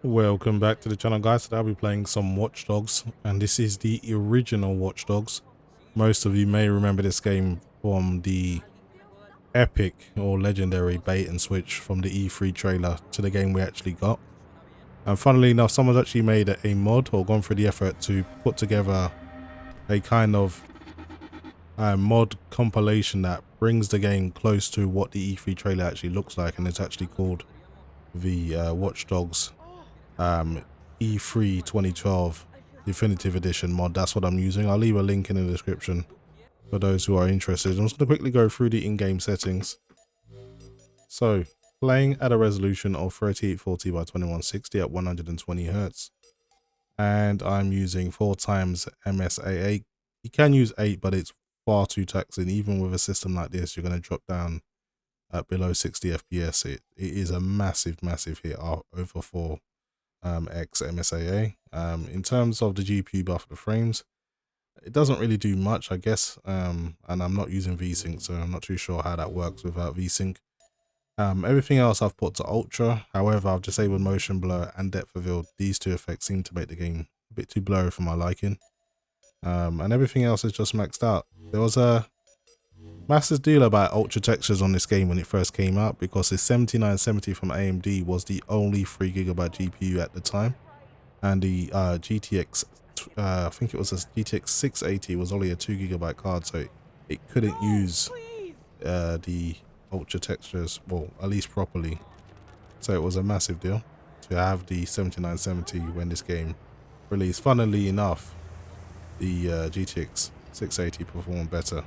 Welcome back to the channel, guys. Today I'll be playing some Watch Dogs, and this is the original Watch Dogs. Most of you may remember this game from the epic or legendary bait and switch from the E3 trailer to the game we actually got. And funnily enough, someone's actually made a mod or gone through the effort to put together a kind of mod compilation that brings the game close to what the E3 trailer actually looks like, and it's actually called the Watch Dogs E3 2012 Definitive Edition mod. That's what I'm using. I'll leave a link in the description for those who are interested. I'm just going to quickly go through the in-game settings. So, playing at a resolution of 3840 by 2160 at 120 Hz, and I'm using 4 times MSI 8. You can use 8, but it's far too taxing. Even with a system like this, you're going to drop down at below 60 FPS. It is a massive hit over 4 X MSIA. In terms of the GPU buffer the frames, it doesn't really do much, I guess, and I'm not using VSync, so I'm not too sure how that works without VSync. Everything else I've put to ultra. However, I've disabled motion blur and depth of field. These two effects seem to make the game a bit too blurry for my liking, and everything else is just maxed out. There was a massive deal about ultra textures on this game when it first came out, because the 7970 from AMD was the only 3GB GPU at the time, and the GTX, I think it was a GTX 680, was only a 2GB card, so it couldn't use the ultra textures, well, at least properly. So it was a massive deal to have the 7970 when this game released. Funnily enough, the GTX 680 performed better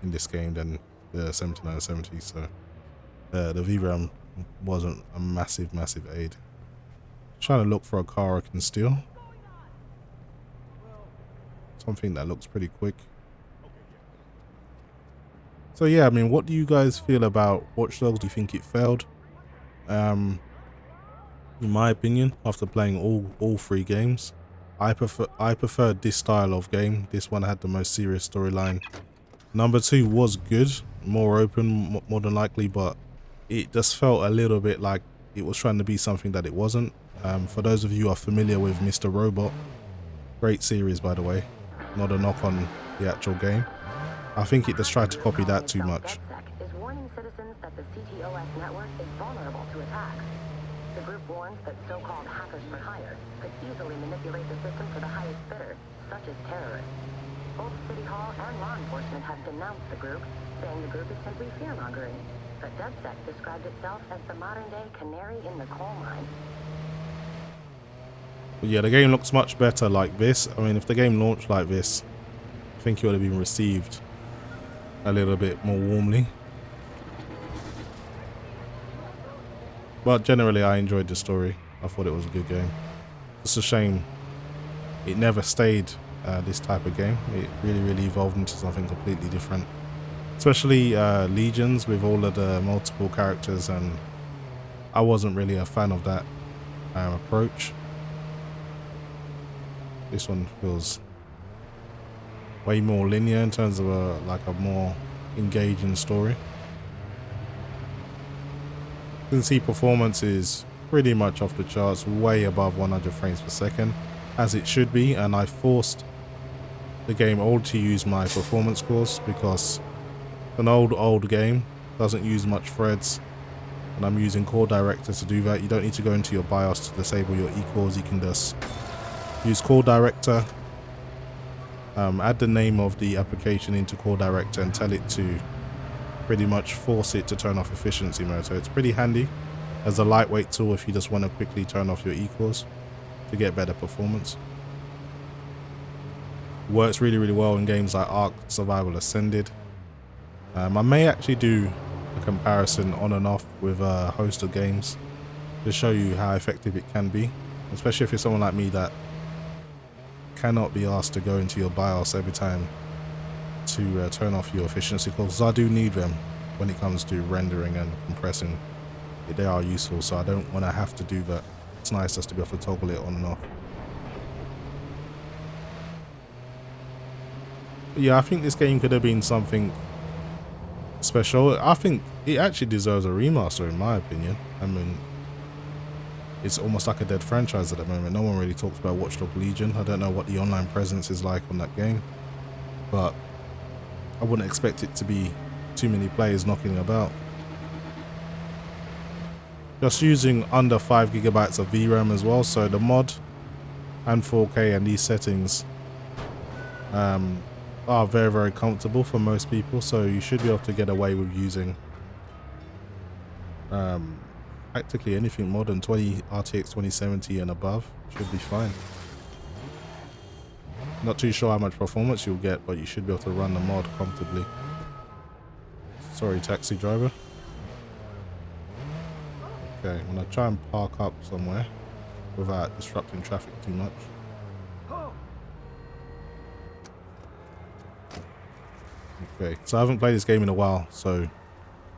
in this game than the 7970, so the VRAM wasn't a massive aid. Trying to look for a car I can steal, something that looks pretty quick. So yeah, I mean, what do you guys feel about Watch Dogs? Do you think it failed? In my opinion, after playing all 3 games, I preferred this style of game. This one had the most serious storyline. Number 2 was good, more open, more than likely, but it just felt a little bit like it was trying to be something that it wasn't. For those of you who are familiar with Mr. Robot, great series by the way, not a knock on the actual game. I think it just tried to copy that too much. Is warning citizens that the CTOS network is vulnerable to attacks. The group warns that so-called hackers for hire could easily manipulate the system for the highest bidder, such as terrorists. Both City Hall and law enforcement have denounced the group, saying the group is simply fear-mongering. But DevSec described itself as the modern-day canary in the coal mine. But yeah, the game looks much better like this. I mean, if the game launched like this, I think it would have been received a little bit more warmly. But generally, I enjoyed the story. I thought it was a good game. It's a shame it never stayed this type of game. It really evolved into something completely different, especially Legions with all of the multiple characters, and I wasn't really a fan of that approach. This one feels way more linear in terms of a more engaging story. You can see performance is pretty much off the charts, way above 100 frames per second, as it should be, and I forced the game all to use my performance course because an old game doesn't use much threads, and I'm using Core Director to do that. You don't need to go into your BIOS to disable your eCores. You can just use Core Director, add the name of the application into Core Director and tell it to pretty much force it to turn off efficiency mode. So it's pretty handy as a lightweight tool if you just want to quickly turn off your eCores to get better performance. Works really well in games like Ark Survival Ascended. I may actually do a comparison on and off with a host of games to show you how effective it can be, especially if you're someone like me that cannot be asked to go into your BIOS every time to turn off your efficiency cores. I do need them when it comes to rendering and compressing. They are useful, so I don't want to have to do that. It's nice just to be able to toggle it on and off. But yeah, I think this game could have been something special. I think it actually deserves a remaster in my opinion. I mean, it's almost like a dead franchise at the moment. No one really talks about Watch Dogs Legion. I don't know what the online presence is like on that game, but I wouldn't expect it to be too many players knocking about. Just using under 5 gigabytes of VRAM as well, so the mod and 4K and these settings are very, very comfortable for most people, so you should be able to get away with using practically anything more than RTX 2070 and above. Should be fine. Not too sure how much performance you'll get, but you should be able to run the mod comfortably. Sorry, taxi driver. Okay, I'm gonna try and park up somewhere without disrupting traffic too much. Okay, so I haven't played this game in a while, so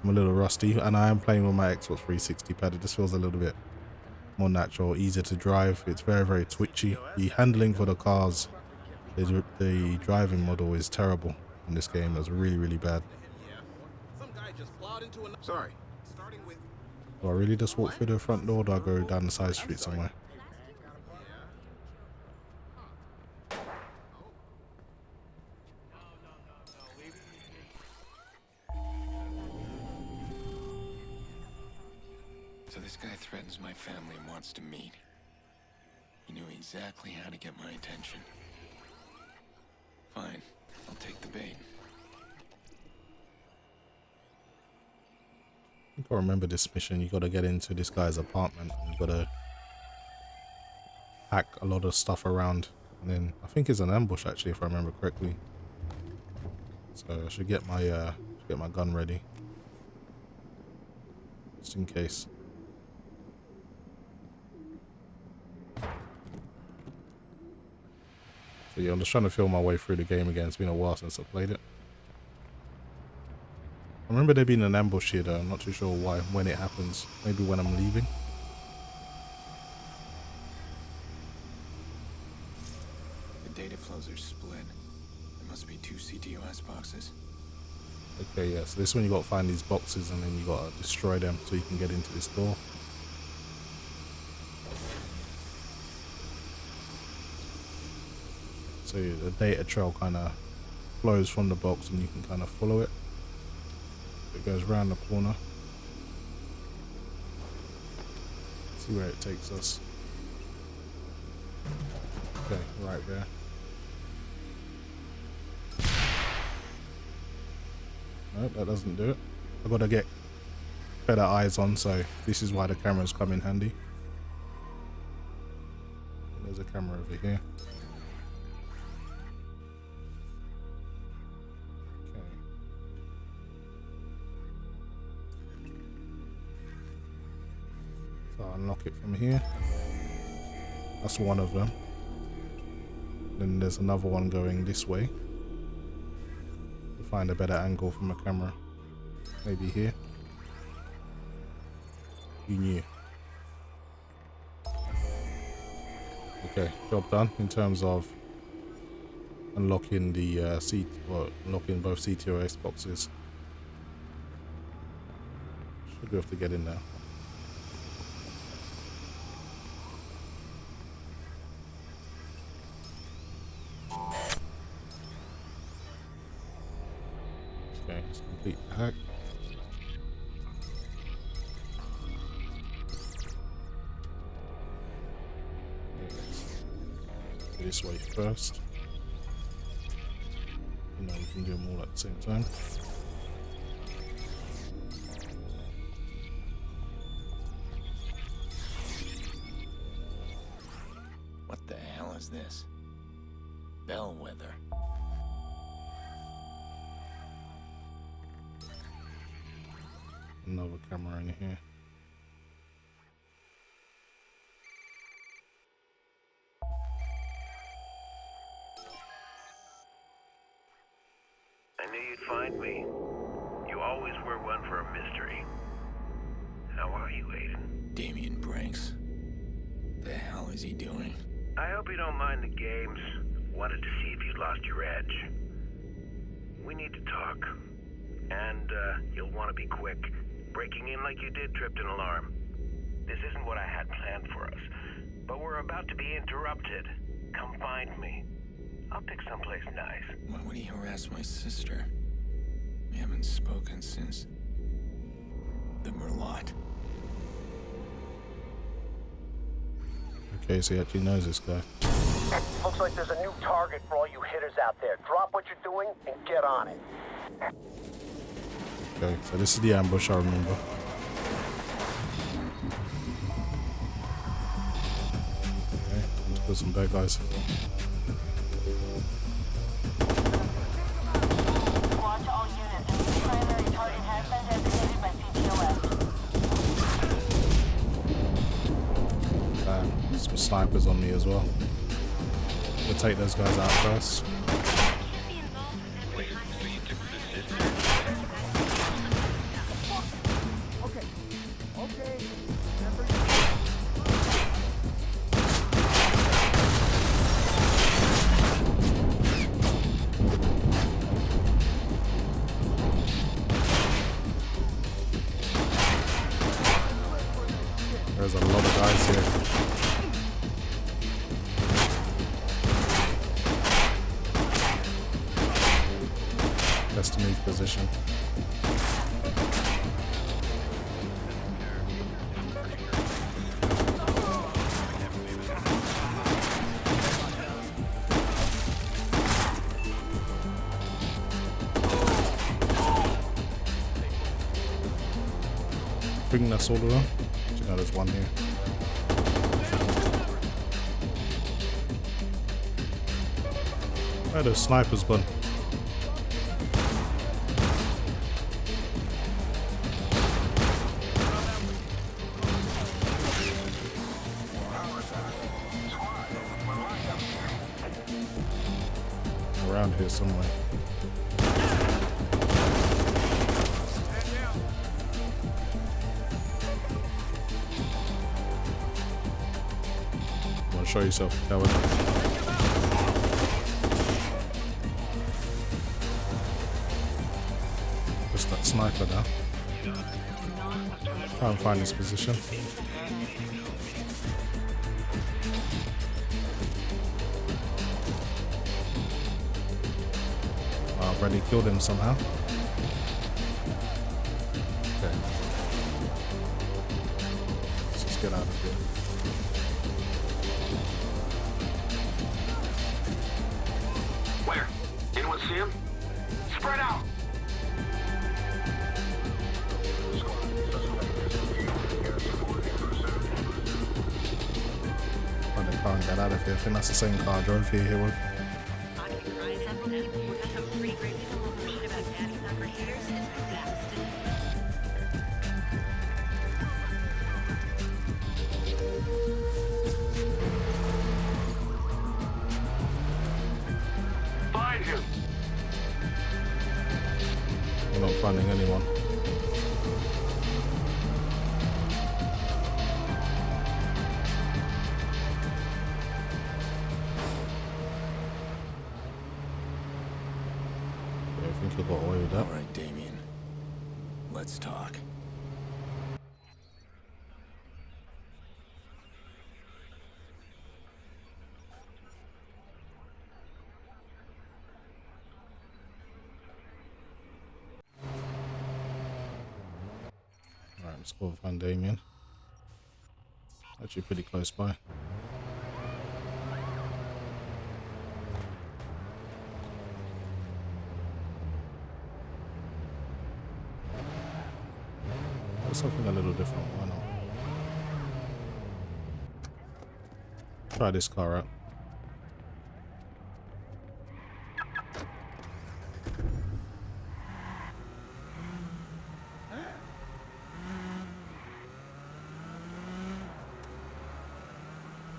I'm a little rusty, and I am playing with my Xbox 360 pad. It just feels a little bit more natural, easier to drive. It's very, very twitchy. The handling for the cars, the driving model is terrible in this game. It's really, really bad. Sorry. Do I really just walk through the front door, or do I go down the side street somewhere? So this guy threatens my family and wants to meet. He knew exactly how to get my attention. Fine, I'll take the bait. I think I remember this mission. You got to get into this guy's apartment and you got to hack a lot of stuff around, and then I think it's an ambush actually, if I remember correctly. So I should get my gun ready just in case. So yeah, I'm just trying to feel my way through the game again. It's been a while since I played it. I remember there being an ambush here though. I'm not too sure why, when it happens. Maybe when I'm leaving. The data flows are split. There must be 2 CTOS boxes. Okay, yeah, so this one you got to find these boxes and then you got to destroy them so you can get into this door. So the data trail kind of flows from the box and you can kind of follow it. It goes around the corner. See where it takes us. Okay, right there. No, that doesn't do it. I've got to get better eyes on, so this is why the cameras come in handy. There's a camera over here. So I'll unlock it from here. That's one of them. Then there's another one going this way. To find a better angle from the camera. Maybe here. You knew. Okay, job done in terms of unlocking the unlocking both CTOS boxes. Should be able to get in now. Okay, let's complete the hack. This way first. And then we can do them all at the same time. What the hell is this? Bellwether. Another camera in here. I knew you'd find me. You always were one for a mystery. How are you, Aiden? Damien Branks. The hell is he doing? I hope you don't mind the games. Wanted to see if you'd lost your edge. We need to talk. And, you'll want to be quick. Breaking in like you did tripped an alarm. This isn't what I had planned for us, but we're about to be interrupted. Come find me. I'll pick someplace nice. Why would he harass my sister? We haven't spoken since the Merlot. Okay, so he actually knows this guy. Looks like there's a new target for all you hitters out there. Drop what you're doing and get on it. Okay, so this is the ambush, I remember. Okay, let's put some bad guys. Watch all units. The primary target has been designated by CTOS. Some snipers on me as well. We'll take those guys out first. There's a lot of guys here. Best to move position. I think that's all of them. No, there's one here. Oh, there's snipers gone. Around here somewhere. Show yourself, coward. Just that sniper now. Try and find his position. I've already killed him somehow. Okay. Let's just get out of here. Where? Anyone see him? Spread out! Find a car and get out of here. I think that's the same car I drove here with. Find him! We're not finding anyone. I think he got away with that. All right, Damien. Let's talk. Alright, let's go find Damien. Actually pretty close by. Something a little different, why not? Try this car out.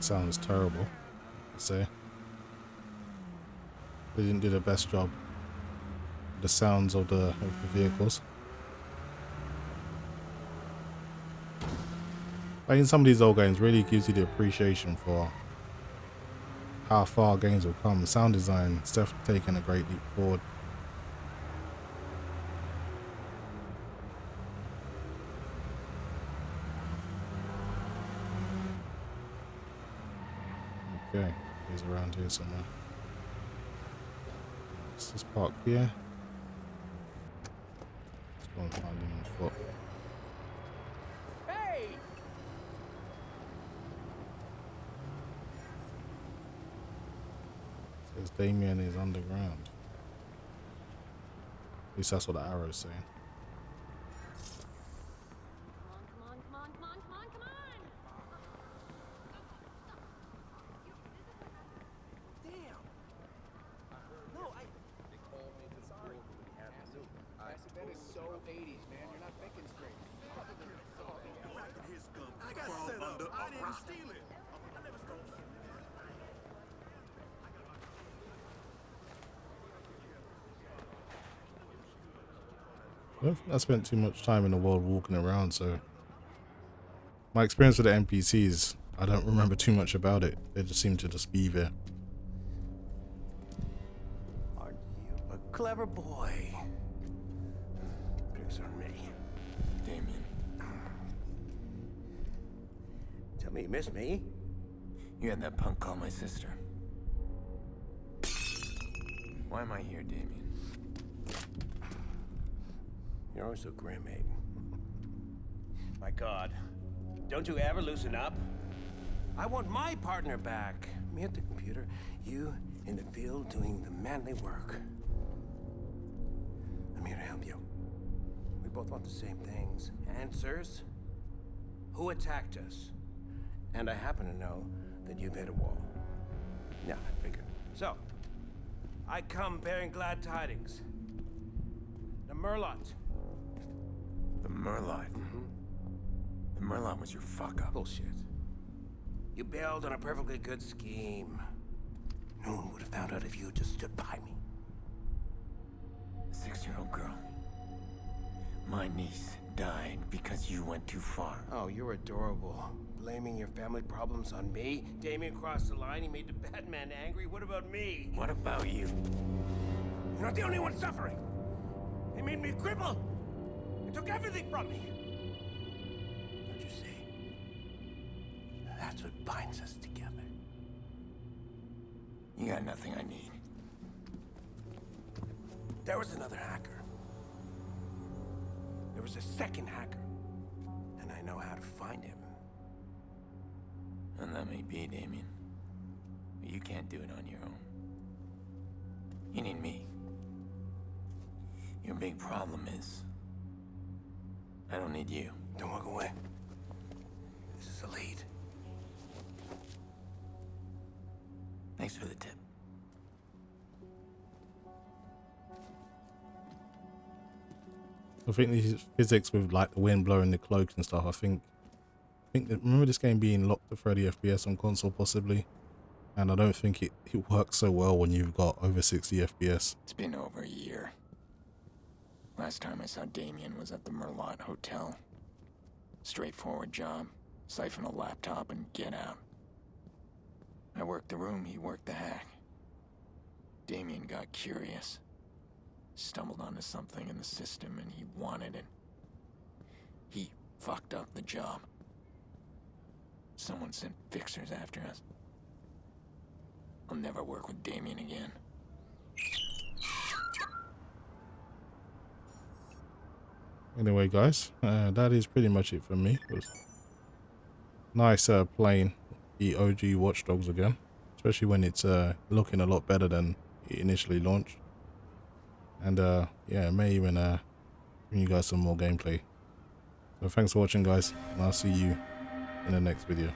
Sounds terrible, I'd say. They didn't do the best job with the sounds of the vehicles. Playing some of these old games really gives you the appreciation for how far games have come. Sound design has definitely taken a great leap forward. Okay, he's around here somewhere. Let's just park here. Let's go and find him on foot. Hey! Says Damien is underground. At least that's what the arrow's saying. I don't think I spent too much time in the world walking around, so my experience with the NPCs, I don't remember too much about it. They just seem to just be there. Aren't you a clever boy? Drinks on me. Damien, Tell me you miss me? you had that punk call my sister. Why am I here, Damien? You're always so grim, mate. My God, don't you ever loosen up? I want my partner back. Me at the computer, you in the field doing the manly work. I'm here to help you. We both want the same things. Answers? Who attacked us? And I happen to know that you've hit a wall. Yeah, I figured. So, I come bearing glad tidings. The Merlot. The Merlot. The Merlot was your fuck up. Bullshit. You bailed on a perfectly good scheme. No one would have found out if you had just stood by me. A 6-year-old girl. My niece died because you went too far. Oh, you're adorable. Blaming your family problems on me? Damien crossed the line, he made the Batman angry. What about me? What about you? You're not the only one suffering. They made me a cripple. They took everything from me. Don't you see? That's what binds us together. You got nothing I need. There was another hacker. There was a second hacker. And I know how to find him. And that may be, Damien. But you can't do it on your own. You need me. Your big problem is I don't need you. Don't walk away. This is a lead. Thanks for the tip. I think these physics with like the wind blowing the cloaks and stuff, I think that, remember this game being locked to 30 FPS on console possibly, and I don't think it works so well when you've got over 60 FPS. It's been over a year. Last time I saw Damien was at the Merlot Hotel. Straightforward job. Siphon a laptop and get out. I worked the room, he worked the hack. Damien got curious. Stumbled onto something in the system and he wanted it. He fucked up the job. Someone sent fixers after us. I'll never work with Damien again. Anyway guys, that is pretty much it for me. It was nice playing the OG Watch Dogs again, especially when it's looking a lot better than it initially launched. And yeah, I may even bring you guys some more gameplay. So thanks for watching guys, and I'll see you in the next video.